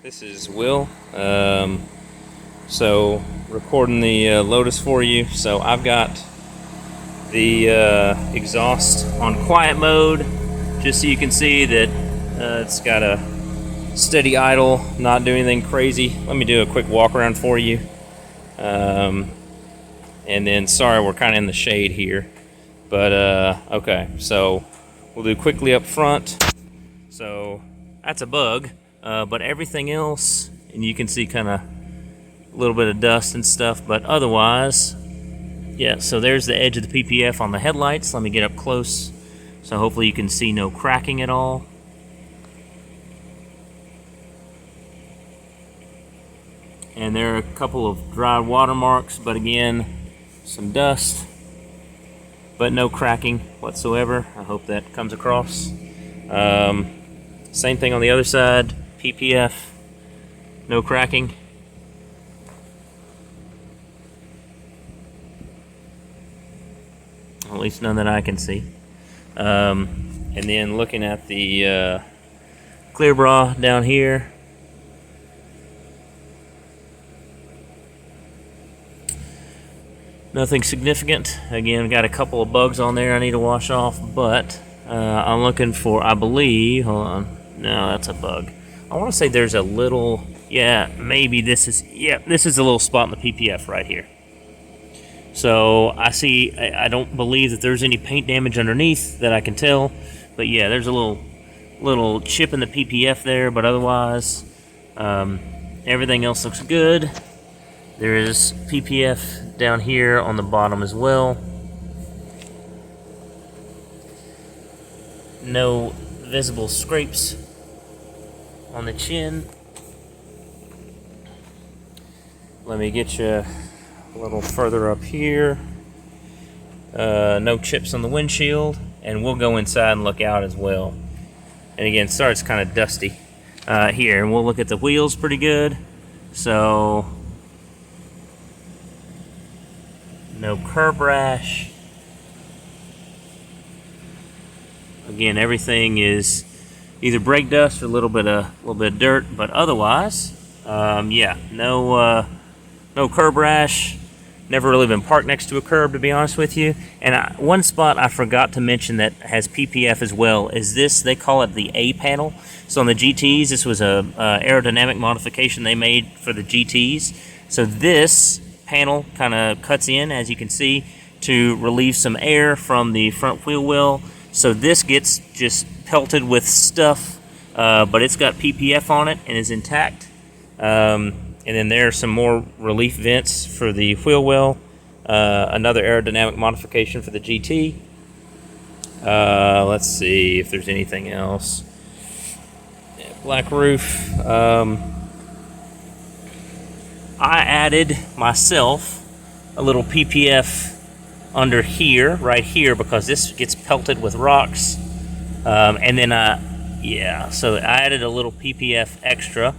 This is Will. So recording the Lotus for you. So I've got the exhaust on quiet mode, just so you can see that it's got a steady idle, not doing anything crazy. Let me do a quick walk around for you. And then, sorry, we're kind of in the shade here, but okay. So we'll do quickly up front. So that's a bug. But everything else, and you can see kind of a little bit of dust and stuff, but otherwise, yeah, so there's the edge of the PPF on the headlights. Let me get up close, so hopefully you can see no cracking at all. And there are a couple of dry water marks, but again, some dust, but no cracking whatsoever. I hope that comes across. Same thing on the other side. PPF, no cracking. At least none that I can see. And then looking at the clear bra down here. Nothing significant. Again, got a couple of bugs on there I need to wash off, but I'm looking for, I believe, hold on. No, that's a bug. I want to say there's a little, yeah, maybe this is, yeah, this is a little spot in the PPF right here. So I see, I don't believe that there's any paint damage underneath that I can tell, but yeah, there's a little chip in the PPF there, but otherwise, everything else looks good. There is PPF down here on the bottom as well. No visible scrapes on the chin. Let me get you a little further up here. No chips on the windshield, and we'll go inside and look out as well. And again, sorry, it's kind of dusty here, and we'll look at the wheels pretty good. So no curb rash. Again, everything is either brake dust or a little bit of dirt, but otherwise, yeah, no curb rash. Never really been parked next to a curb, to be honest with you. And one spot I forgot to mention that has PPF as well is this. They call it the A panel. So on the GTs, this was a aerodynamic modification they made for the GTs. So this panel kind of cuts in, as you can see, to relieve some air from the front wheel well. So this gets just pelted with stuff, but it's got PPF on it and is intact. And then there are some more relief vents for the wheel well. Another aerodynamic modification for the GT. Let's see if there's anything else. Yeah, black roof. I added myself a little PPF under here, right here, because this gets pelted with rocks. And then so I added a little PPF extra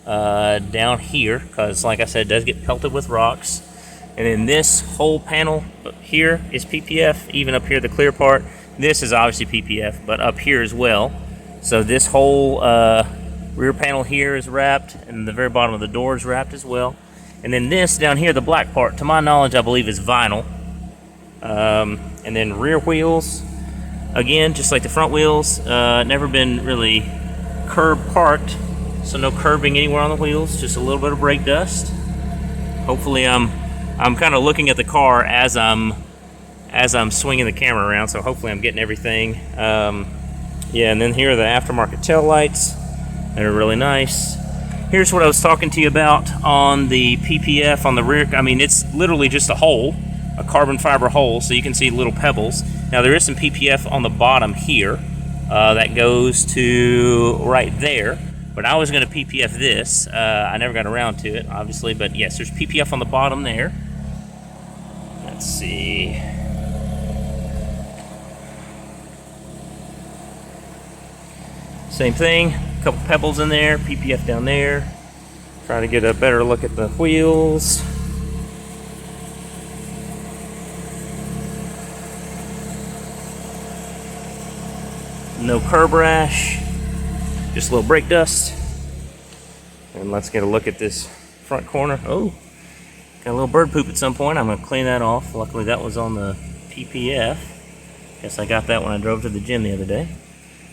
down here, because like I said, it does get pelted with rocks. And then this whole panel here is PPF, even up here, the clear part. This is obviously PPF, but up here as well. So this whole rear panel here is wrapped, and the very bottom of the door is wrapped as well. And then this down here, the black part, to my knowledge, I believe is vinyl. And then rear wheels, again, just like the front wheels, never been really curb parked, so no curbing anywhere on the wheels, just a little bit of brake dust. Hopefully I'm kind of looking at the car as I'm swinging the camera around, so hopefully I'm getting everything. Yeah, and then here are the aftermarket tail lights. They're really nice. Here's what I was talking to you about on the PPF on the rear. I mean, it's literally just a hole, a carbon fiber hole, so you can see little pebbles. Now there is some PPF on the bottom here that goes to right there, but I was going to PPF this. I never got around to it, obviously, but yes, there's PPF on the bottom there. Let's see. Same thing, a couple pebbles in there, PPF down there. Trying to get a better look at the wheels. No curb rash, just a little brake dust. And let's get a look at this front corner. Oh, got a little bird poop at some point. I'm gonna clean that off. Luckily that was on the PPF. Guess I got that when I drove to the gym the other day.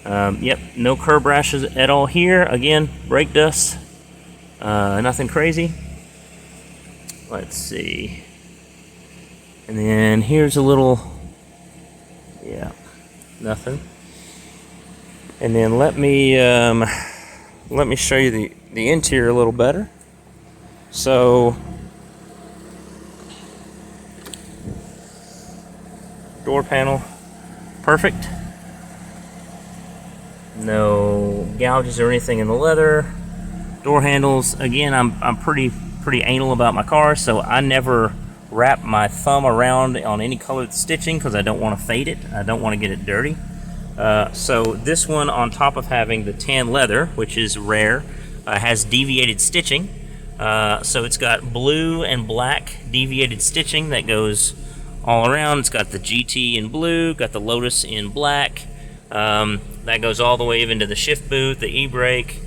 Yep, no curb rashes at all here. Again, brake dust, nothing crazy. Let's see. And then here's a little, yeah, nothing. And then let me show you the interior a little better. So, door panel, perfect. No gouges or anything in the leather. Door handles, again, I'm pretty anal about my car, so I never wrap my thumb around on any colored stitching because I don't want to fade it. I don't want to get it dirty. So this one, on top of having the tan leather, which is rare, has deviated stitching. So it's got blue and black deviated stitching that goes all around. It's got the GT in blue, got the Lotus in black. That goes all the way even to the shift boot, the e-brake,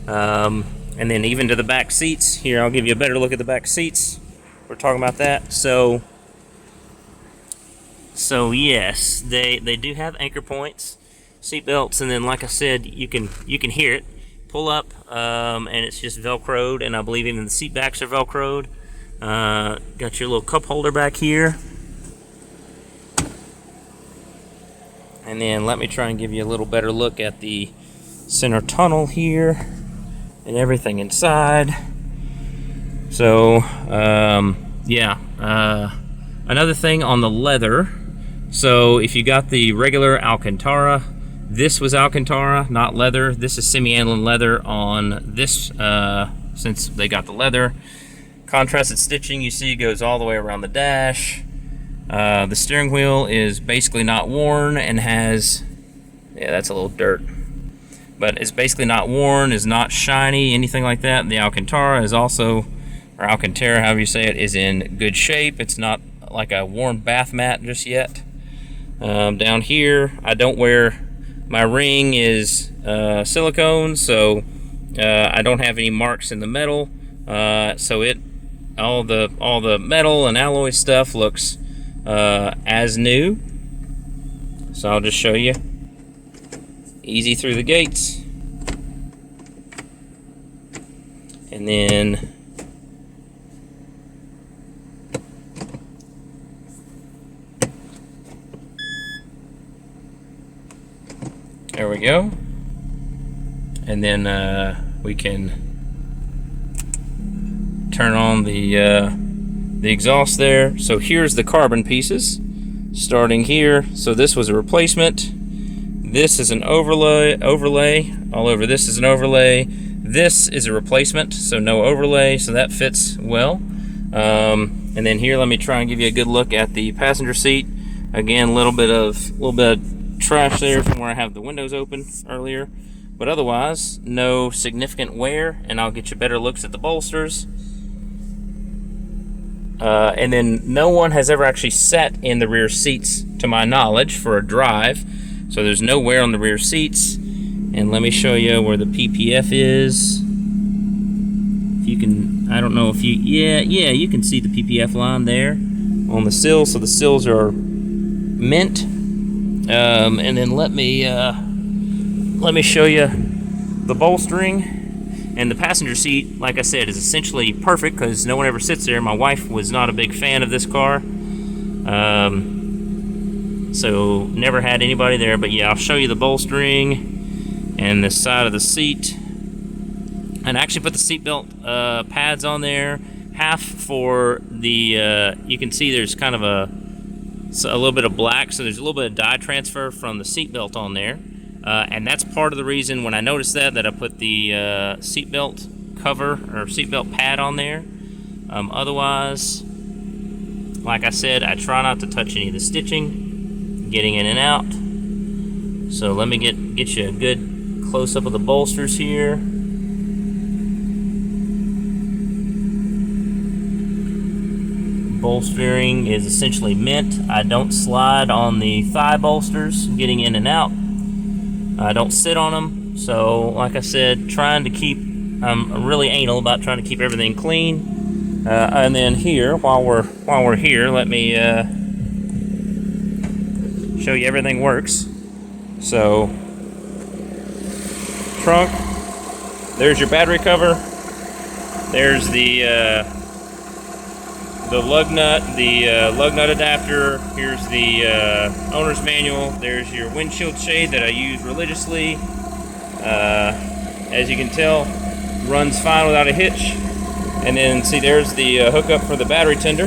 and then even to the back seats. Here, I'll give you a better look at the back seats. We're talking about that. So yes, they do have anchor points, seat belts, and then like I said, you can hear it pull up, and it's just Velcroed, and I believe even the seat backs are Velcroed. Got your little cup holder back here. And then let me try and give you a little better look at the center tunnel here and everything inside. So, another thing on the leather. So if you got the regular Alcantara, this was Alcantara, not leather. This is semi-annealing leather on this, since they got the leather. Contrasted stitching, you see, goes all the way around the dash. The steering wheel is basically not worn and has, yeah, that's a little dirt, but it's basically not worn, is not shiny, anything like that. The Alcantara is also, or Alcantara, however you say it, is in good shape. It's not like a worn bath mat just yet. Down here, I don't wear, my ring is silicone, so I don't have any marks in the metal. So all the metal and alloy stuff looks as new. So I'll just show you. Easy through the gates. And then there we go. And then we can turn on the exhaust there. So here's the carbon pieces starting here. So this was a replacement. This is an overlay all over. This is an overlay. This is a replacement, so no overlay, so that fits well. And then here, let me try and give you a good look at the passenger seat. Again, a little bit of trash there from where I have the windows open earlier, but otherwise no significant wear. And I'll get you better looks at the bolsters. And then no one has ever actually sat in the rear seats, to my knowledge, for a drive. So there's no wear on the rear seats. And let me show you where the PPF is. If you can, I don't know if you, yeah, you can see the PPF line there on the sills. So the sills are mint. And then let me show you the bolstering. And the passenger seat, like I said, is essentially perfect because no one ever sits there. My wife was not a big fan of this car. So never had anybody there, but yeah, I'll show you the bolstering and the side of the seat. And I actually put the seatbelt pads on there, half for the, you can see there's kind of a little bit of black, so there's a little bit of dye transfer from the seatbelt on there. And that's part of the reason when I noticed that I put the seatbelt cover or seatbelt pad on there. Otherwise, like I said, I try not to touch any of the stitching getting in and out. So let me get you a good close-up of the bolsters here. Bolstering is essentially mint. I don't slide on the thigh bolsters getting in and out. I don't sit on them. So like I said, trying to keep I'm really anal about trying to keep everything clean. And then here, while we're here, let me show you everything works. So, trunk. There's your battery cover. There's the lug nut, lug nut adapter. Here's the owner's manual. There's your windshield shade that I use religiously. As you can tell, runs fine without a hitch. And then see, there's the hookup for the battery tender.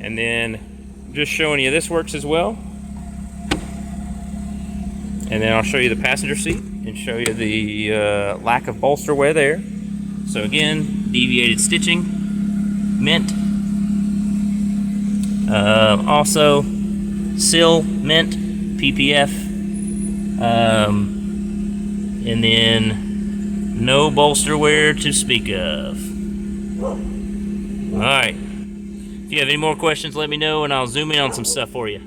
And then just showing you this works as well. And then I'll show you the passenger seat and show you the lack of bolster wear there. So again, deviated stitching, mint. Also, sill, mint, PPF. And then no bolster wear to speak of. Alright. If you have any more questions, let me know and I'll zoom in on some stuff for you.